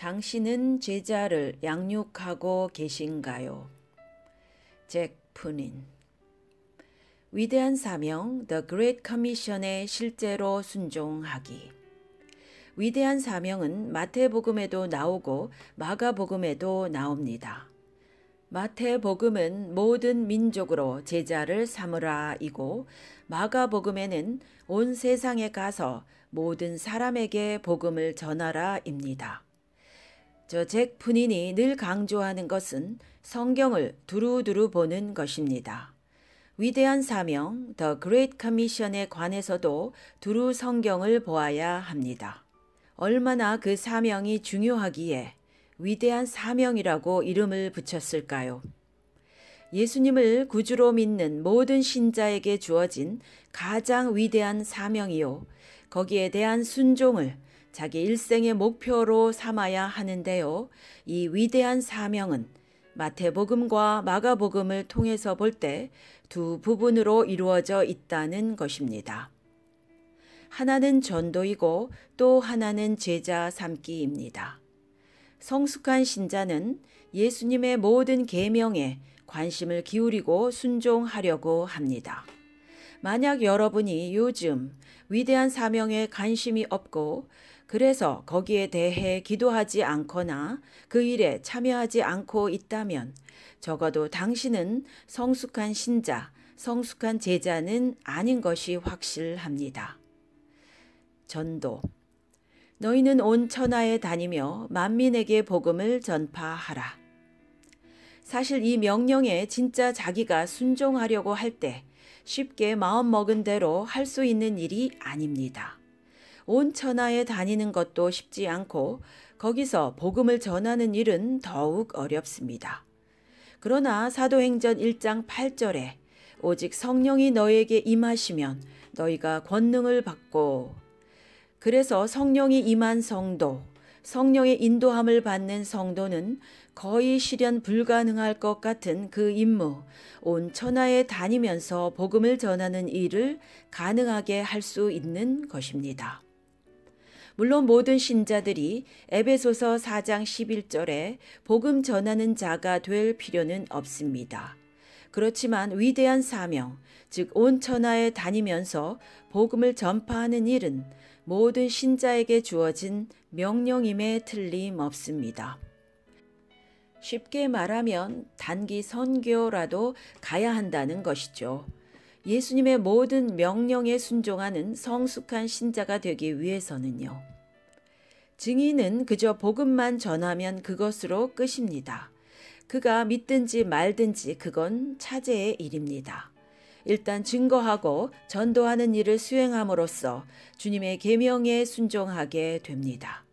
당신은 제자를 양육하고 계신가요? 잭 푸닌. 위대한 사명 The Great Commission에 실제로 순종하기. 위대한 사명은 마태복음에도 나오고 마가복음에도 나옵니다. 마태복음은 모든 민족으로 제자를 삼으라이고 마가복음에는 온 세상에 가서 모든 사람에게 복음을 전하라입니다. 잭 푸닌이 늘 강조하는 것은 성경을 두루두루 보는 것입니다. 위대한 사명, The Great Commission에 관해서도 두루 성경을 보아야 합니다. 얼마나 그 사명이 중요하기에 위대한 사명이라고 이름을 붙였을까요? 예수님을 구주로 믿는 모든 신자에게 주어진 가장 위대한 사명이요. 거기에 대한 순종을 자기 일생의 목표로 삼아야 하는데요. 이 위대한 사명은 마태복음과 마가복음을 통해서 볼 때 두 부분으로 이루어져 있다는 것입니다. 하나는 전도이고 또 하나는 제자 삼기입니다. 성숙한 신자는 예수님의 모든 계명에 관심을 기울이고 순종하려고 합니다. 만약 여러분이 요즘 위대한 사명에 관심이 없고 그래서 거기에 대해 기도하지 않거나 그 일에 참여하지 않고 있다면 적어도 당신은 성숙한 신자, 성숙한 제자는 아닌 것이 확실합니다. 전도. 너희는 온 천하에 다니며 만민에게 복음을 전파하라. 사실 이 명령에 진짜 자기가 순종하려고 할 때 쉽게 마음먹은 대로 할 수 있는 일이 아닙니다. 온 천하에 다니는 것도 쉽지 않고 거기서 복음을 전하는 일은 더욱 어렵습니다. 그러나 사도행전 1장 8절에 오직 성령이 너에게 임하시면 너희가 권능을 받고 그래서 성령이 임한 성도, 성령의 인도함을 받는 성도는 거의 실현 불가능할 것 같은 그 임무, 온 천하에 다니면서 복음을 전하는 일을 가능하게 할 수 있는 것입니다. 물론 모든 신자들이 에베소서 4장 11절에 복음 전하는 자가 될 필요는 없습니다. 그렇지만 위대한 사명, 즉 온 천하에 다니면서 복음을 전파하는 일은 모든 신자에게 주어진 명령임에 틀림없습니다. 쉽게 말하면 단기 선교라도 가야 한다는 것이죠. 예수님의 모든 명령에 순종하는 성숙한 신자가 되기 위해서는요. 증인은 그저 복음만 전하면 그것으로 끝입니다. 그가 믿든지 말든지 그건 차제의 일입니다. 일단 증거하고 전도하는 일을 수행함으로써 주님의 계명에 순종하게 됩니다.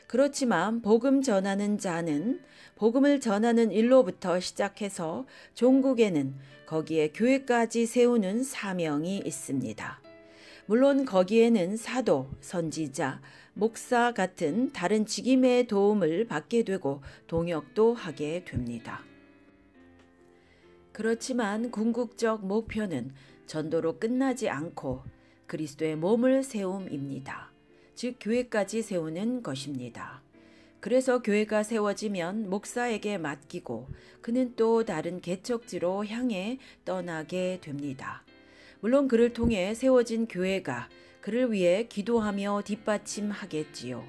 그렇지만 복음 전하는 자는 복음을 전하는 일로부터 시작해서 종국에는 거기에 교회까지 세우는 사명이 있습니다. 물론 거기에는 사도, 선지자, 목사 같은 다른 직임의 도움을 받게 되고 동역도 하게 됩니다. 그렇지만 궁극적 목표는 전도로 끝나지 않고 그리스도의 몸을 세움입니다. 즉 교회까지 세우는 것입니다. 그래서 교회가 세워지면 목사에게 맡기고 그는 또 다른 개척지로 향해 떠나게 됩니다. 물론 그를 통해 세워진 교회가 그를 위해 기도하며 뒷받침하겠지요.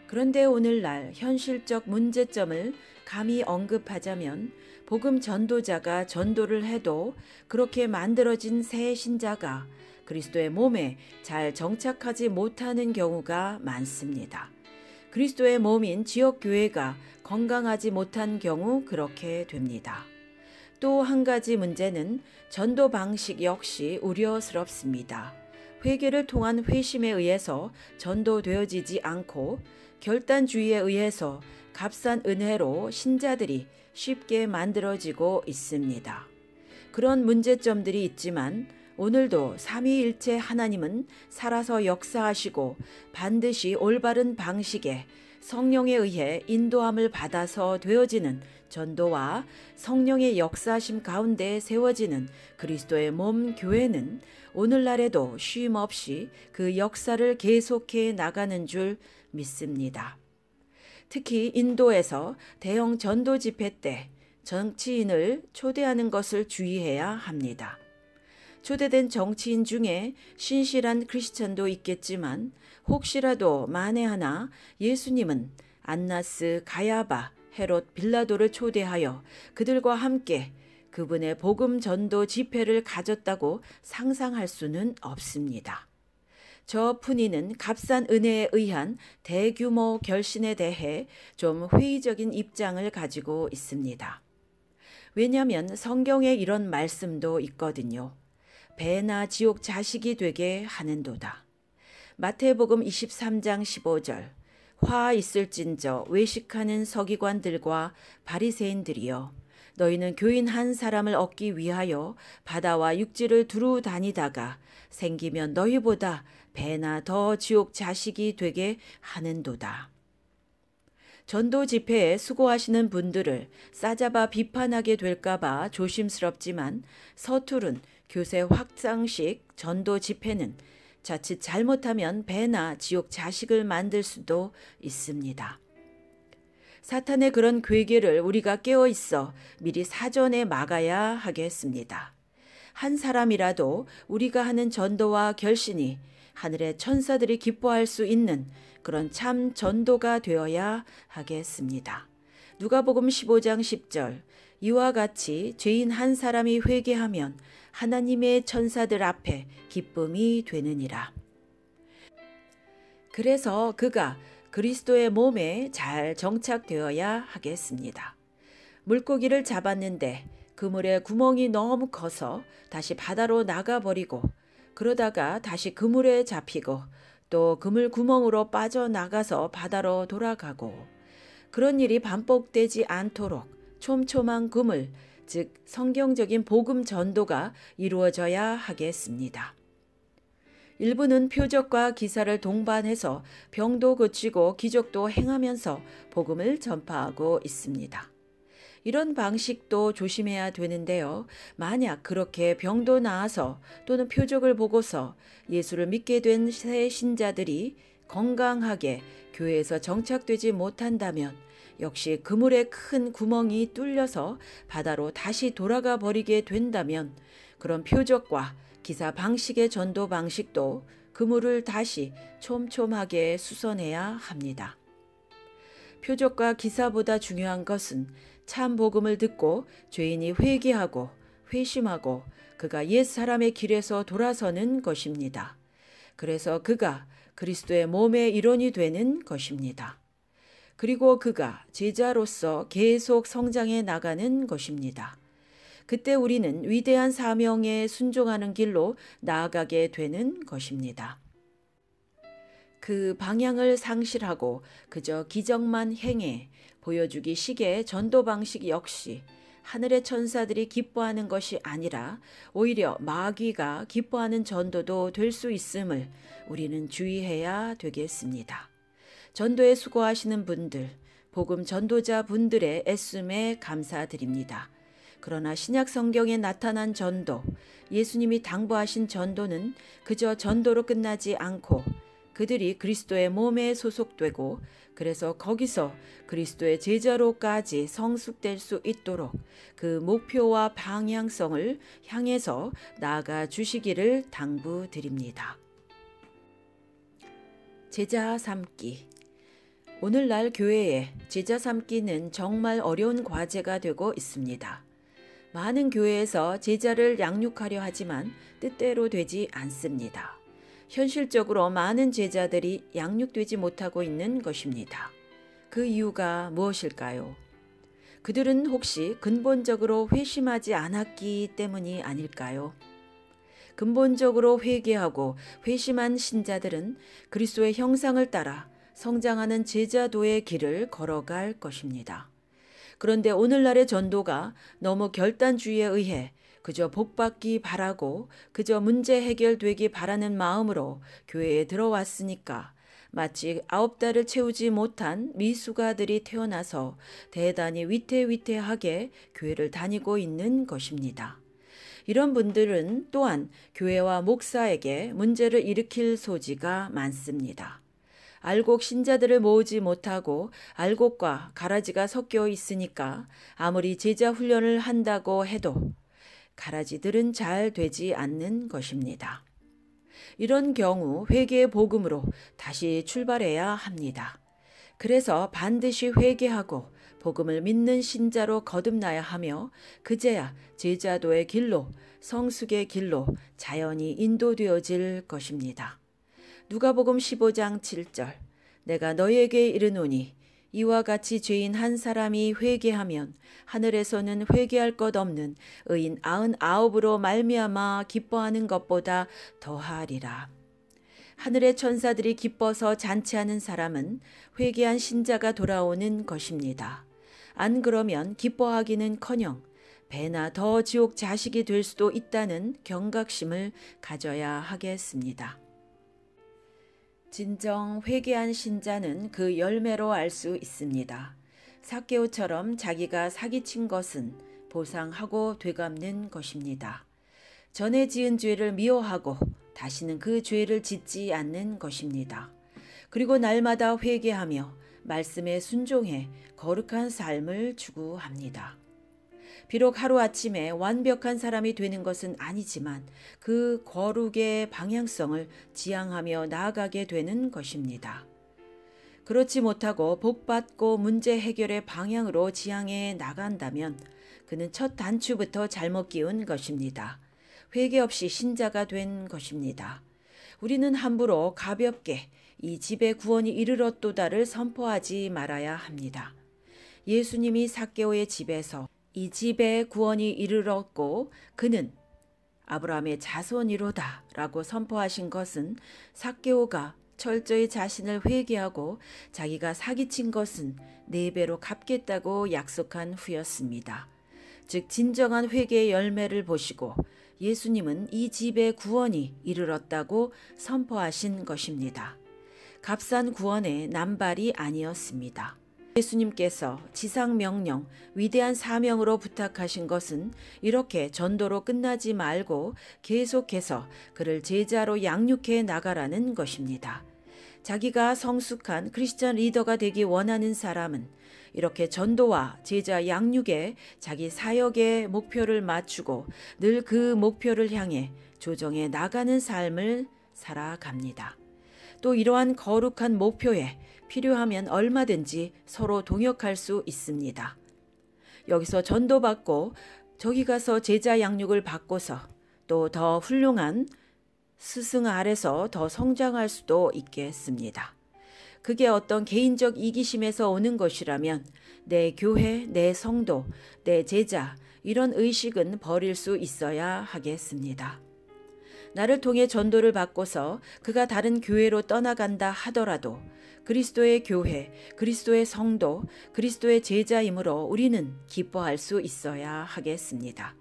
그런데 오늘날 현실적 문제점을 감히 언급하자면 복음 전도자가 전도를 해도 그렇게 만들어진 새 신자가 그리스도의 몸에 잘 정착하지 못하는 경우가 많습니다. 그리스도의 몸인 지역교회가 건강하지 못한 경우 그렇게 됩니다. 또 한 가지 문제는 전도 방식 역시 우려스럽습니다. 회개를 통한 회심에 의해서 전도되어지지 않고 결단주의에 의해서 값싼 은혜로 신자들이 쉽게 만들어지고 있습니다. 그런 문제점들이 있지만 오늘도 삼위일체 하나님은 살아서 역사하시고 반드시 올바른 방식에 성령에 의해 인도함을 받아서 되어지는 전도와 성령의 역사하심 가운데 세워지는 그리스도의 몸 교회는 오늘날에도 쉼 없이 그 역사를 계속해 나가는 줄 믿습니다. 특히 인도에서 대형 전도 집회 때 정치인을 초대하는 것을 주의해야 합니다. 초대된 정치인 중에 신실한 크리스천도 있겠지만 혹시라도 만에 하나 예수님은 안나스, 가야바, 헤롯, 빌라도를 초대하여 그들과 함께 그분의 복음 전도 집회를 가졌다고 상상할 수는 없습니다. 저 푸니는 값싼 은혜에 의한 대규모 결신에 대해 좀 회의적인 입장을 가지고 있습니다. 왜냐하면 성경에 이런 말씀도 있거든요. 배나 지옥 자식이 되게 하는도다. 마태복음 23장 15절. 화 있을진저 외식하는 서기관들과 바리새인들이여, 너희는 교인 한 사람을 얻기 위하여 바다와 육지를 두루 다니다가 생기면 너희보다 배나 더 지옥 자식이 되게 하는도다. 전도 집회에 수고하시는 분들을 싸잡아 비판하게 될까봐 조심스럽지만 서투른 교세 확장식 전도 집회는 자칫 잘못하면 배나 지옥 자식을 만들 수도 있습니다. 사탄의 그런 괴계를 우리가 깨어 있어 미리 사전에 막아야 하겠습니다. 한 사람이라도 우리가 하는 전도와 결신이 하늘의 천사들이 기뻐할 수 있는 그런 참 전도가 되어야 하겠습니다. 누가복음 15장 10절. 이와 같이 죄인 한 사람이 회개하면 하나님의 천사들 앞에 기쁨이 되느니라. 그래서 그가 그리스도의 몸에 잘 정착되어야 하겠습니다. 물고기를 잡았는데 그물에 구멍이 너무 커서 다시 바다로 나가버리고 그러다가 다시 그물에 잡히고 또 그물 구멍으로 빠져나가서 바다로 돌아가고 그런 일이 반복되지 않도록 촘촘한 그물, 즉 성경적인 복음 전도가 이루어져야 하겠습니다. 일부는 표적과 기사를 동반해서 병도 고치고 기적도 행하면서 복음을 전파하고 있습니다. 이런 방식도 조심해야 되는데요. 만약 그렇게 병도 나아서 또는 표적을 보고서 예수를 믿게 된 새 신자들이 건강하게 교회에서 정착되지 못한다면 역시 그물에 큰 구멍이 뚫려서 바다로 다시 돌아가 버리게 된다면 그런 표적과 기사 방식의 전도 방식도 그물을 다시 촘촘하게 수선해야 합니다. 표적과 기사보다 중요한 것은 참 복음을 듣고 죄인이 회개하고 회심하고 그가 옛 사람의 길에서 돌아서는 것입니다. 그래서 그가 그리스도의 몸의 일원이 되는 것입니다. 그리고 그가 제자로서 계속 성장해 나가는 것입니다. 그때 우리는 위대한 사명에 순종하는 길로 나아가게 되는 것입니다. 그 방향을 상실하고 그저 기적만 행해 보여주기 식의 전도 방식 역시 하늘의 천사들이 기뻐하는 것이 아니라 오히려 마귀가 기뻐하는 전도도 될 수 있음을 우리는 주의해야 되겠습니다. 전도에 수고하시는 분들, 복음 전도자 분들의 애씀에 감사드립니다. 그러나 신약 성경에 나타난 전도, 예수님이 당부하신 전도는 그저 전도로 끝나지 않고 그들이 그리스도의 몸에 소속되고 그래서 거기서 그리스도의 제자로까지 성숙될 수 있도록 그 목표와 방향성을 향해서 나아가 주시기를 당부드립니다. 제자 삼기. 오늘날 교회에 제자 삼기는 정말 어려운 과제가 되고 있습니다. 많은 교회에서 제자를 양육하려 하지만 뜻대로 되지 않습니다. 현실적으로 많은 제자들이 양육되지 못하고 있는 것입니다. 그 이유가 무엇일까요? 그들은 혹시 근본적으로 회심하지 않았기 때문이 아닐까요? 근본적으로 회개하고 회심한 신자들은 그리스도의 형상을 따라 성장하는 제자도의 길을 걸어갈 것입니다. 그런데 오늘날의 전도가 너무 결단주의에 의해 그저 복받기 바라고 그저 문제 해결되기 바라는 마음으로 교회에 들어왔으니까 마치 9달을 채우지 못한 미숙아들이 태어나서 대단히 위태위태하게 교회를 다니고 있는 것입니다. 이런 분들은 또한 교회와 목사에게 문제를 일으킬 소지가 많습니다. 알곡 신자들을 모으지 못하고 알곡과 가라지가 섞여 있으니까 아무리 제자 훈련을 한다고 해도 가라지들은 잘 되지 않는 것입니다. 이런 경우 회개의 복음으로 다시 출발해야 합니다. 그래서 반드시 회개하고 복음을 믿는 신자로 거듭나야 하며 그제야 제자도의 길로, 성숙의 길로 자연히 인도되어질 것입니다. 누가복음 15장 7절 내가 너희에게 이르노니 이와 같이 죄인 한 사람이 회개하면 하늘에서는 회개할 것 없는 의인 99으로 말미암아 기뻐하는 것보다 더하리라. 하늘의 천사들이 기뻐서 잔치하는 사람은 회개한 신자가 돌아오는 것입니다. 안 그러면 기뻐하기는커녕 배나 더 지옥 자식이 될 수도 있다는 경각심을 가져야 하겠습니다. 진정 회개한 신자는 그 열매로 알 수 있습니다. 삭개오처럼 자기가 사기친 것은 보상하고 되갚는 것입니다. 전에 지은 죄를 미워하고 다시는 그 죄를 짓지 않는 것입니다. 그리고 날마다 회개하며 말씀에 순종해 거룩한 삶을 추구합니다. 비록 하루아침에 완벽한 사람이 되는 것은 아니지만 그 거룩의 방향성을 지향하며 나아가게 되는 것입니다. 그렇지 못하고 복받고 문제 해결의 방향으로 지향해 나간다면 그는 첫 단추부터 잘못 끼운 것입니다. 회개 없이 신자가 된 것입니다. 우리는 함부로 가볍게 이 집의 구원이 이르렀도다를 선포하지 말아야 합니다. 예수님이 삭개오의 집에서 이 집의 구원이 이르렀고 그는 아브라함의 자손이로다 라고 선포하신 것은 삭개오가 철저히 자신을 회개하고 자기가 사기친 것은 4배로 갚겠다고 약속한 후였습니다. 즉 진정한 회개의 열매를 보시고 예수님은 이 집의 구원이 이르렀다고 선포하신 것입니다. 값싼 구원의 남발이 아니었습니다. 예수님께서 지상명령, 위대한 사명으로 부탁하신 것은 이렇게 전도로 끝나지 말고 계속해서 그를 제자로 양육해 나가라는 것입니다. 자기가 성숙한 크리스천 리더가 되기 원하는 사람은 이렇게 전도와 제자 양육에 자기 사역의 목표를 맞추고 늘 그 목표를 향해 조정해 나가는 삶을 살아갑니다. 또 이러한 거룩한 목표에 필요하면 얼마든지 서로 동역할 수 있습니다. 여기서 전도받고 저기 가서 제자 양육을 받고서 또 더 훌륭한 스승 아래서 더 성장할 수도 있겠습니다. 그게 어떤 개인적 이기심에서 오는 것이라면 내 교회, 내 성도, 내 제자 이런 의식은 버릴 수 있어야 하겠습니다. 나를 통해 전도를 받고서 그가 다른 교회로 떠나간다 하더라도 그리스도의 교회, 그리스도의 성도, 그리스도의 제자이므로 우리는 기뻐할 수 있어야 하겠습니다.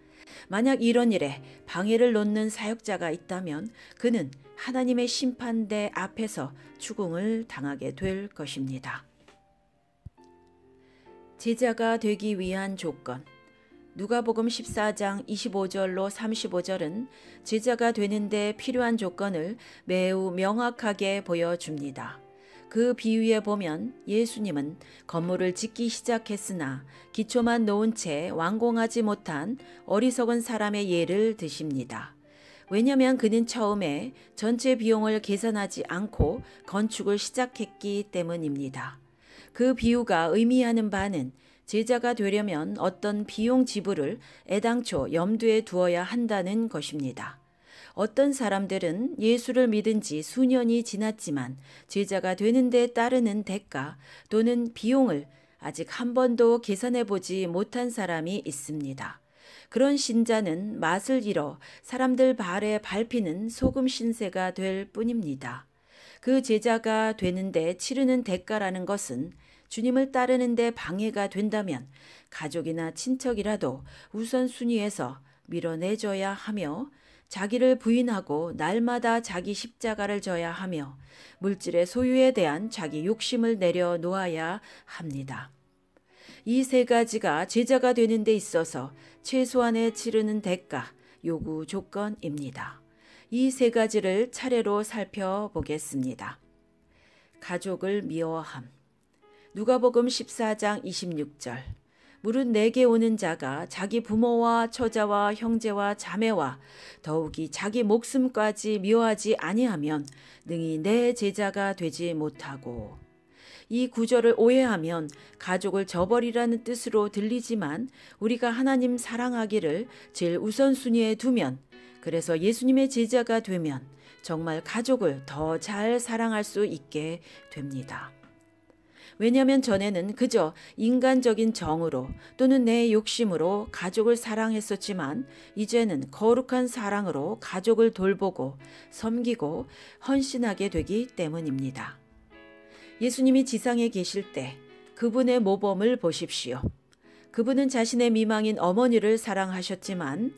만약 이런 일에 방해를 놓는 사역자가 있다면 그는 하나님의 심판대 앞에서 추궁을 당하게 될 것입니다. 제자가 되기 위한 조건. 누가복음 14장 25절로 35절은 제자가 되는데 필요한 조건을 매우 명확하게 보여줍니다. 그 비유에 보면 예수님은 건물을 짓기 시작했으나 기초만 놓은 채 완공하지 못한 어리석은 사람의 예를 드십니다. 왜냐하면 그는 처음에 전체 비용을 계산하지 않고 건축을 시작했기 때문입니다. 그 비유가 의미하는 바는 제자가 되려면 어떤 비용 지불을 애당초 염두에 두어야 한다는 것입니다. 어떤 사람들은 예수를 믿은 지 수년이 지났지만 제자가 되는 데 따르는 대가 또는 비용을 아직 한 번도 계산해 보지 못한 사람이 있습니다. 그런 신자는 맛을 잃어 사람들 발에 밟히는 소금 신세가 될 뿐입니다. 그 제자가 되는데 치르는 대가라는 것은 주님을 따르는데 방해가 된다면 가족이나 친척이라도 우선순위에서 밀어내줘야 하며 자기를 부인하고 날마다 자기 십자가를 져야 하며 물질의 소유에 대한 자기 욕심을 내려놓아야 합니다. 이 3가지가 제자가 되는 데 있어서 최소한의 치르는 대가, 요구 조건입니다. 이 3가지를 차례로 살펴보겠습니다. 가족을 미워함. 누가복음 14장 26절. 무릇 내게 오는 자가 자기 부모와 처자와 형제와 자매와 더욱이 자기 목숨까지 미워하지 아니하면 능히 내 제자가 되지 못하고. 이 구절을 오해하면 가족을 저버리라는 뜻으로 들리지만 우리가 하나님 사랑하기를 제일 우선순위에 두면, 그래서 예수님의 제자가 되면 정말 가족을 더 잘 사랑할 수 있게 됩니다. 왜냐하면 전에는 그저 인간적인 정으로 또는 내 욕심으로 가족을 사랑했었지만 이제는 거룩한 사랑으로 가족을 돌보고 섬기고 헌신하게 되기 때문입니다. 예수님이 지상에 계실 때 그분의 모범을 보십시오. 그분은 자신의 미망인 어머니를 사랑하셨지만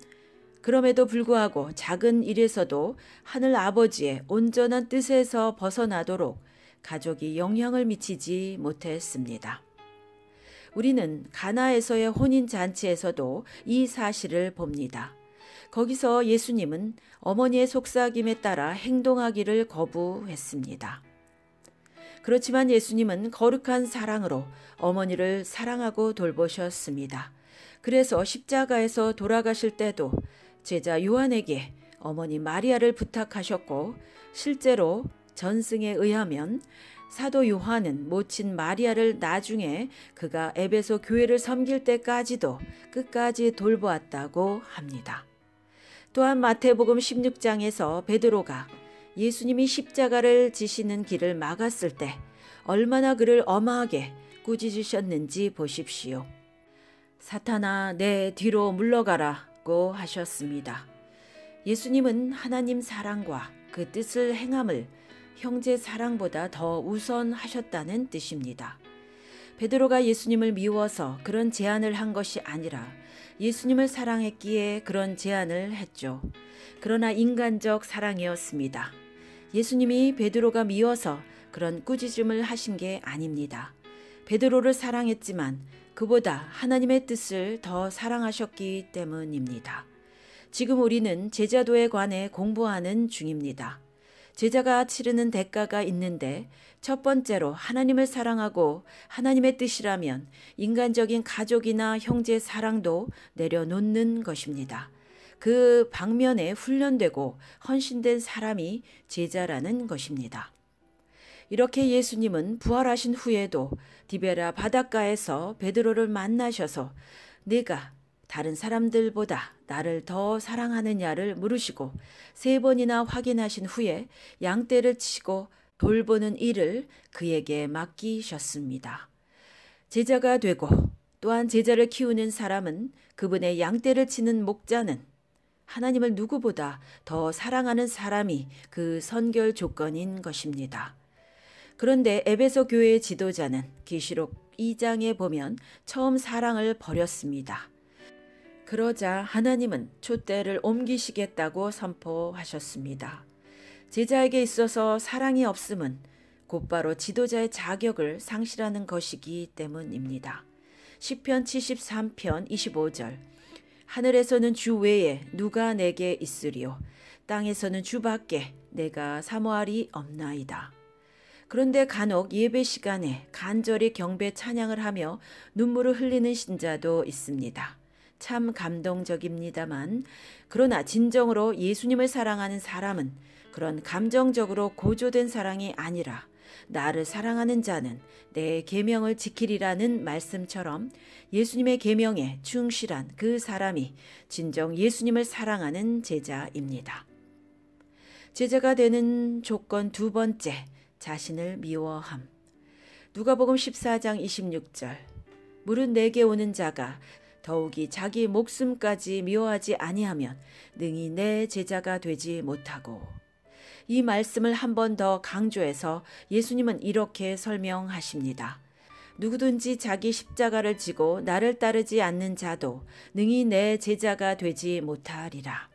그럼에도 불구하고 작은 일에서도 하늘 아버지의 온전한 뜻에서 벗어나도록 가족이 영향을 미치지 못했습니다. 우리는 가나에서의 혼인잔치에서도 이 사실을 봅니다. 거기서 예수님은 어머니의 속삭임에 따라 행동하기를 거부했습니다. 그렇지만 예수님은 거룩한 사랑으로 어머니를 사랑하고 돌보셨습니다. 그래서 십자가에서 돌아가실 때도 제자 요한에게 어머니 마리아를 부탁하셨고, 실제로 전승에 의하면 사도 요한은 모친 마리아를 나중에 그가 에베소 교회를 섬길 때까지도 끝까지 돌보았다고 합니다. 또한 마태복음 16장에서 베드로가 예수님이 십자가를 지시는 길을 막았을 때 얼마나 그를 엄하게 꾸짖으셨는지 보십시오. 사탄아, 내 뒤로 물러가라고 하셨습니다. 예수님은 하나님 사랑과 그 뜻을 행함을 형제 사랑보다 더 우선하셨다는 뜻입니다. 베드로가 예수님을 미워서 그런 제안을 한 것이 아니라 예수님을 사랑했기에 그런 제안을 했죠. 그러나 인간적 사랑이었습니다. 예수님이 베드로가 미워서 그런 꾸짖음을 하신 게 아닙니다. 베드로를 사랑했지만 그보다 하나님의 뜻을 더 사랑하셨기 때문입니다. 지금 우리는 제자도에 관해 공부하는 중입니다. 제자가 치르는 대가가 있는데 첫 번째로 하나님을 사랑하고 하나님의 뜻이라면 인간적인 가족이나 형제 사랑도 내려놓는 것입니다. 그 방면에 훈련되고 헌신된 사람이 제자라는 것입니다. 이렇게 예수님은 부활하신 후에도 디베라 바닷가에서 베드로를 만나셔서 네가 다른 사람들보다 나를 더 사랑하느냐를 물으시고 3번이나 확인하신 후에 양떼를 치고 돌보는 일을 그에게 맡기셨습니다. 제자가 되고 또한 제자를 키우는 사람은 그분의 양떼를 치는 목자는 하나님을 누구보다 더 사랑하는 사람이 그 선결 조건인 것입니다. 그런데 에베소 교회의 지도자는 계시록 2장에 보면 처음 사랑을 버렸습니다. 그러자 하나님은 촛대를 옮기시겠다고 선포하셨습니다. 제자에게 있어서 사랑이 없음은 곧바로 지도자의 자격을 상실하는 것이기 때문입니다. 시편 73편 25절. 하늘에서는 주 외에 누가 내게 있으리요 땅에서는 주밖에 내가 사모할이 없나이다. 그런데 간혹 예배 시간에 간절히 경배 찬양을 하며 눈물을 흘리는 신자도 있습니다. 참 감동적입니다만 그러나 진정으로 예수님을 사랑하는 사람은 그런 감정적으로 고조된 사랑이 아니라 나를 사랑하는 자는 내 계명을 지키리라는 말씀처럼 예수님의 계명에 충실한 그 사람이 진정 예수님을 사랑하는 제자입니다. 제자가 되는 조건 2번째, 자신을 미워함. 누가복음 14장 26절. 무릇 내게 오는 자가 더욱이 자기 목숨까지 미워하지 아니하면 능히 내 제자가 되지 못하고. 이 말씀을 한 번 더 강조해서 예수님은 이렇게 설명하십니다. 누구든지 자기 십자가를 지고 나를 따르지 않는 자도 능히 내 제자가 되지 못하리라.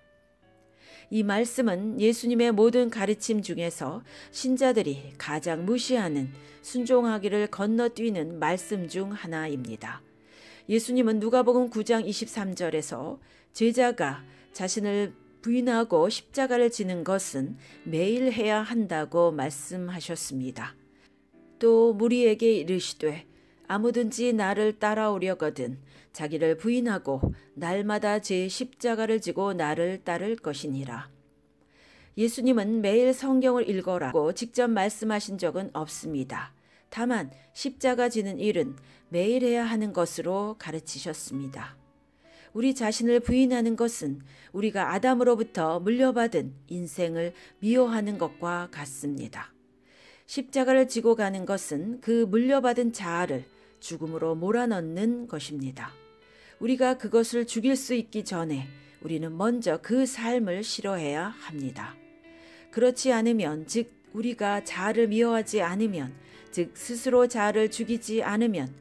이 말씀은 예수님의 모든 가르침 중에서 신자들이 가장 무시하는 순종하기를 건너뛰는 말씀 중 하나입니다. 예수님은 누가복음 9장 23절에서 제자가 자신을 부인하고 십자가를 지는 것은 매일 해야 한다고 말씀하셨습니다. 또 무리에게 이르시되 아무든지 나를 따라오려거든 자기를 부인하고 날마다 제 십자가를 지고 나를 따를 것이니라. 예수님은 매일 성경을 읽어라고 직접 말씀하신 적은 없습니다. 다만 십자가 지는 일은 매일 해야 하는 것으로 가르치셨습니다. 우리 자신을 부인하는 것은 우리가 아담으로부터 물려받은 인생을 미워하는 것과 같습니다. 십자가를 지고 가는 것은 그 물려받은 자아를 죽음으로 몰아넣는 것입니다. 우리가 그것을 죽일 수 있기 전에 우리는 먼저 그 삶을 싫어해야 합니다. 그렇지 않으면, 즉 우리가 자아를 미워하지 않으면, 즉 스스로 자아를 죽이지 않으면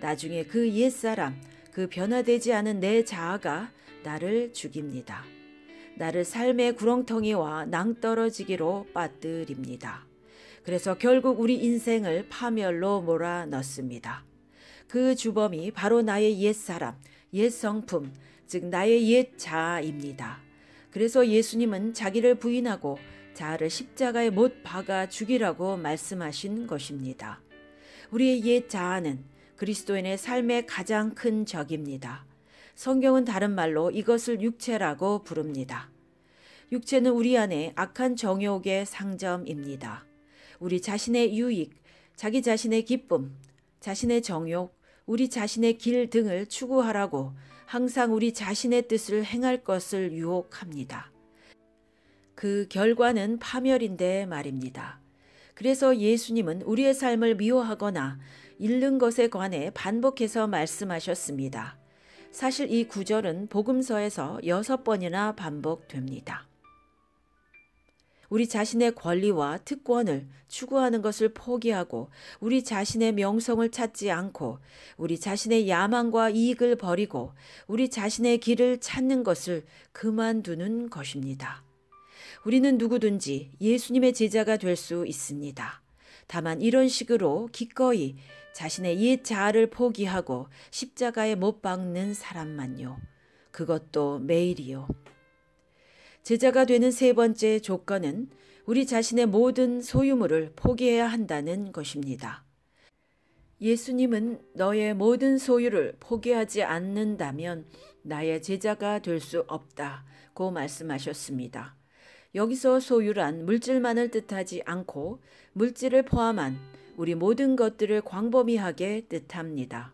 나중에 그 옛사람, 그 변화되지 않은 내 자아가 나를 죽입니다. 나를 삶의 구렁텅이와 낭떠러지기로 빠뜨립니다. 그래서 결국 우리 인생을 파멸로 몰아넣습니다. 그 주범이 바로 나의 옛사람, 옛성품, 즉 나의 옛 자아입니다. 그래서 예수님은 자기를 부인하고 자아를 십자가에 못 박아 죽이라고 말씀하신 것입니다. 우리의 옛 자아는 그리스도인의 삶의 가장 큰 적입니다. 성경은 다른 말로 이것을 육체라고 부릅니다. 육체는 우리 안에 악한 정욕의 상점입니다. 우리 자신의 유익, 자기 자신의 기쁨, 자신의 정욕, 우리 자신의 길 등을 추구하라고 항상 우리 자신의 뜻을 행할 것을 유혹합니다. 그 결과는 파멸인데 말입니다. 그래서 예수님은 우리의 삶을 미워하거나 잃는 것에 관해 반복해서 말씀하셨습니다. 사실 이 구절은 복음서에서 6번이나 반복됩니다. 우리 자신의 권리와 특권을 추구하는 것을 포기하고 우리 자신의 명성을 찾지 않고 우리 자신의 야망과 이익을 버리고 우리 자신의 길을 찾는 것을 그만두는 것입니다. 우리는 누구든지 예수님의 제자가 될 수 있습니다. 다만 이런 식으로 기꺼이 자신의 옛 자아를 포기하고 십자가에 못 박는 사람만요. 그것도 매일이요. 제자가 되는 세 번째 조건은 우리 자신의 모든 소유물을 포기해야 한다는 것입니다. 예수님은 너의 모든 소유를 포기하지 않는다면 나의 제자가 될 수 없다고 말씀하셨습니다. 여기서 소유란 물질만을 뜻하지 않고 물질을 포함한 우리 모든 것들을 광범위하게 뜻합니다.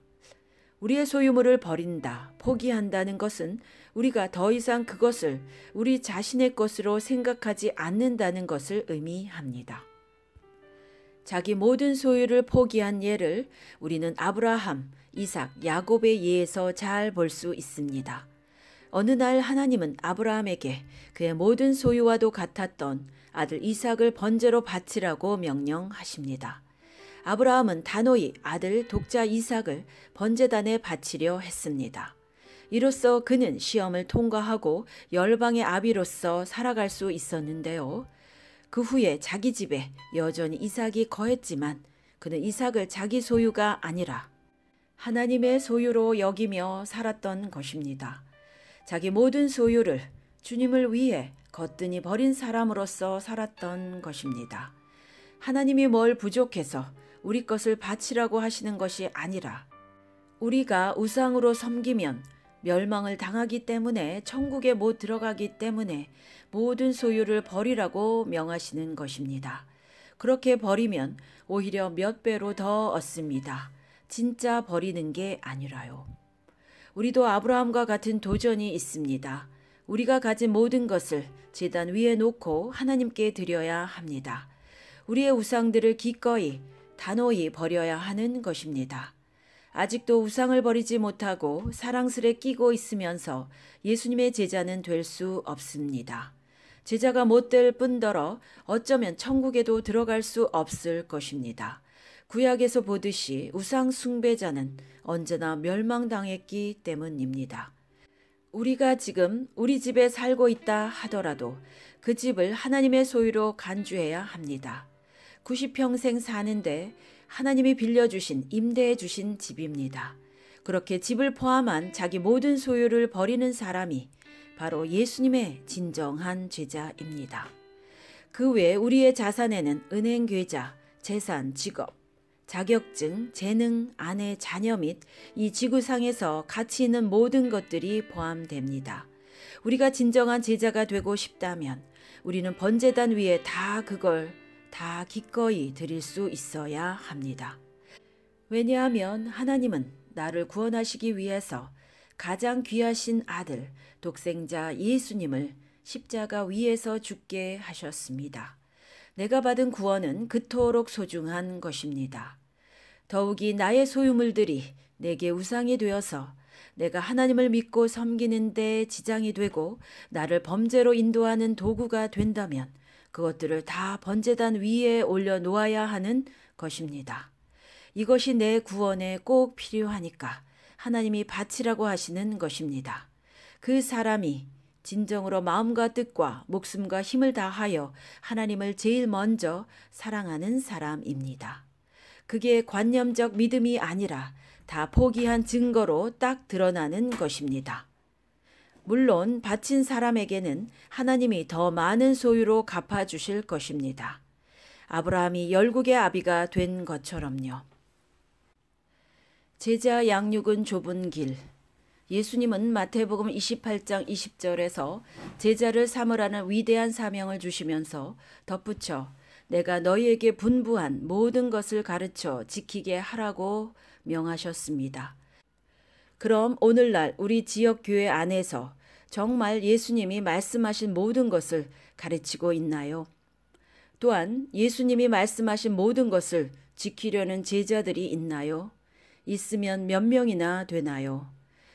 우리의 소유물을 버린다, 포기한다는 것은 우리가 더 이상 그것을 우리 자신의 것으로 생각하지 않는다는 것을 의미합니다. 자기 모든 소유를 포기한 예를 우리는 아브라함, 이삭, 야곱의 예에서 잘 볼 수 있습니다. 어느 날 하나님은 아브라함에게 그의 모든 소유와도 같았던 아들 이삭을 번제로 바치라고 명령하십니다. 아브라함은 단호히 아들 독자 이삭을 번제단에 바치려 했습니다. 이로써 그는 시험을 통과하고 열방의 아비로서 살아갈 수 있었는데요. 그 후에 자기 집에 여전히 이삭이 거했지만 그는 이삭을 자기 소유가 아니라 하나님의 소유로 여기며 살았던 것입니다. 자기 모든 소유를 주님을 위해 거뜬히 버린 사람으로서 살았던 것입니다. 하나님이 뭘 부족해서 우리 것을 바치라고 하시는 것이 아니라 우리가 우상으로 섬기면 멸망을 당하기 때문에 천국에 못 들어가기 때문에 모든 소유를 버리라고 명하시는 것입니다. 그렇게 버리면 오히려 몇 배로 더 얻습니다. 진짜 버리는 게 아니라요. 우리도 아브라함과 같은 도전이 있습니다. 우리가 가진 모든 것을 제단 위에 놓고 하나님께 드려야 합니다. 우리의 우상들을 기꺼이 단호히 버려야 하는 것입니다. 아직도 우상을 버리지 못하고 사랑스레 끼고 있으면서 예수님의 제자는 될 수 없습니다. 제자가 못 될 뿐더러 어쩌면 천국에도 들어갈 수 없을 것입니다. 구약에서 보듯이 우상 숭배자는 언제나 멸망당했기 때문입니다. 우리가 지금 우리 집에 살고 있다 하더라도 그 집을 하나님의 소유로 간주해야 합니다. 90평생 사는데 하나님이 빌려주신 임대해 주신 집입니다. 그렇게 집을 포함한 자기 모든 소유를 버리는 사람이 바로 예수님의 진정한 제자입니다. 그 외에 우리의 자산에는 은행 계좌, 재산, 직업, 자격증, 재능, 아내, 자녀 및 이 지구상에서 가치 있는 모든 것들이 포함됩니다. 우리가 진정한 제자가 되고 싶다면 우리는 번제단 위에 그걸 다 기꺼이 드릴 수 있어야 합니다. 왜냐하면 하나님은 나를 구원하시기 위해서 가장 귀하신 아들, 독생자 예수님을 십자가 위에서 죽게 하셨습니다. 내가 받은 구원은 그토록 소중한 것입니다. 더욱이 나의 소유물들이 내게 우상이 되어서 내가 하나님을 믿고 섬기는 데 지장이 되고 나를 범죄로 인도하는 도구가 된다면 그것들을 다 번제단 위에 올려놓아야 하는 것입니다. 이것이 내 구원에 꼭 필요하니까 하나님이 바치라고 하시는 것입니다. 그 사람이 진정으로 마음과 뜻과 목숨과 힘을 다하여 하나님을 제일 먼저 사랑하는 사람입니다. 그게 관념적 믿음이 아니라 다 포기한 증거로 딱 드러나는 것입니다. 물론 바친 사람에게는 하나님이 더 많은 소유로 갚아주실 것입니다. 아브라함이 열국의 아비가 된 것처럼요. 제자 양육은 좁은 길. 예수님은 마태복음 28장 20절에서 제자를 삼으라는 위대한 사명을 주시면서 덧붙여 내가 너희에게 분부한 모든 것을 가르쳐 지키게 하라고 명하셨습니다. 그럼 오늘날 우리 지역교회 안에서 정말 예수님이 말씀하신 모든 것을 가르치고 있나요? 또한 예수님이 말씀하신 모든 것을 지키려는 제자들이 있나요? 있으면 몇 명이나 되나요?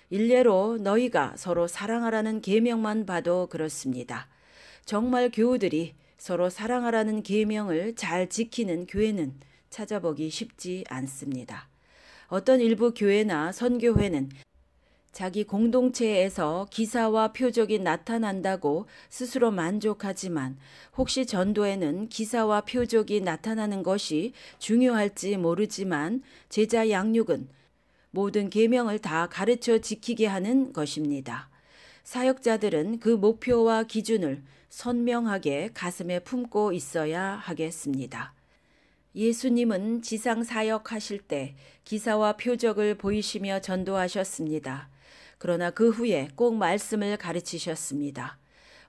일례로 너희가 서로 사랑하라는 계명만 봐도 그렇습니다. 정말 교우들이 서로 사랑하라는 계명을 잘 지키는 교회는 찾아보기 쉽지 않습니다. 어떤 일부 교회나 선교회는 자기 공동체에서 기사와 표적이 나타난다고 스스로 만족하지만 혹시 전도에는 기사와 표적이 나타나는 것이 중요할지 모르지만 제자 양육은 모든 계명을 다 가르쳐 지키게 하는 것입니다. 사역자들은 그 목표와 기준을 선명하게 가슴에 품고 있어야 하겠습니다. 예수님은 지상 사역하실 때 기사와 표적을 보이시며 전도하셨습니다. 그러나 그 후에 꼭 말씀을 가르치셨습니다.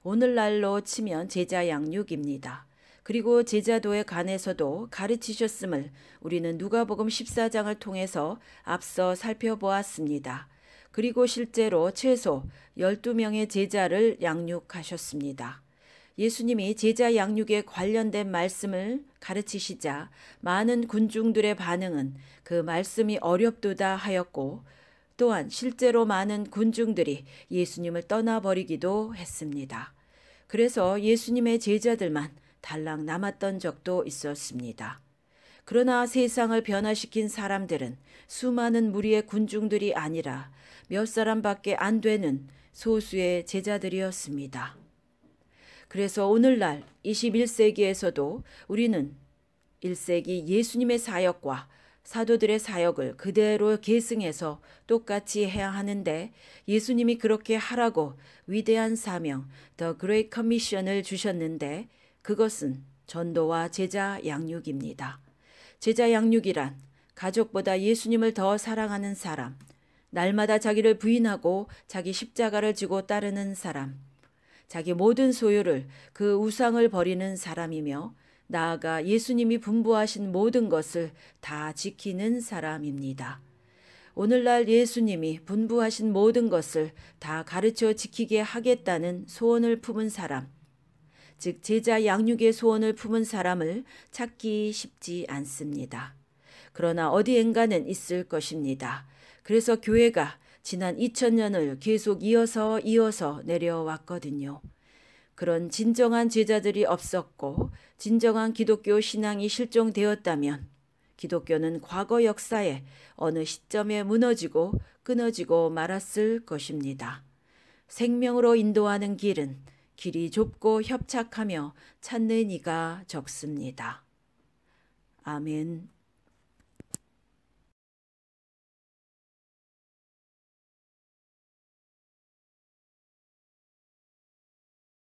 오늘날로 치면 제자 양육입니다. 그리고 제자도에 관해서도 가르치셨음을 우리는 누가복음 14장을 통해서 앞서 살펴보았습니다. 그리고 실제로 최소 12명의 제자를 양육하셨습니다. 예수님이 제자 양육에 관련된 말씀을 가르치시자 많은 군중들의 반응은 그 말씀이 어렵도다 하였고 또한 실제로 많은 군중들이 예수님을 떠나버리기도 했습니다. 그래서 예수님의 제자들만 달랑 남았던 적도 있었습니다. 그러나 세상을 변화시킨 사람들은 수많은 무리의 군중들이 아니라 몇 사람밖에 안 되는 소수의 제자들이었습니다. 그래서 오늘날 21세기에서도 우리는 1세기 예수님의 사역과 사도들의 사역을 그대로 계승해서 똑같이 해야 하는데 예수님이 그렇게 하라고 위대한 사명, The Great Commission을 주셨는데 그것은 전도와 제자 양육입니다. 제자 양육이란 가족보다 예수님을 더 사랑하는 사람, 날마다 자기를 부인하고 자기 십자가를 지고 따르는 사람, 자기 모든 소유를 그 우상을 버리는 사람이며 나아가 예수님이 분부하신 모든 것을 다 지키는 사람입니다. 오늘날 예수님이 분부하신 모든 것을 다 가르쳐 지키게 하겠다는 소원을 품은 사람, 즉 제자 양육의 소원을 품은 사람을 찾기 쉽지 않습니다. 그러나 어디엔가는 있을 것입니다. 그래서 교회가 지난 2000년을 계속 이어서 내려왔거든요. 그런 진정한 제자들이 없었고 진정한 기독교 신앙이 실종되었다면 기독교는 과거 역사에 어느 시점에 무너지고 끊어지고 말았을 것입니다. 생명으로 인도하는 길이 좁고 협착하며 찾는 이가 적습니다. 아멘.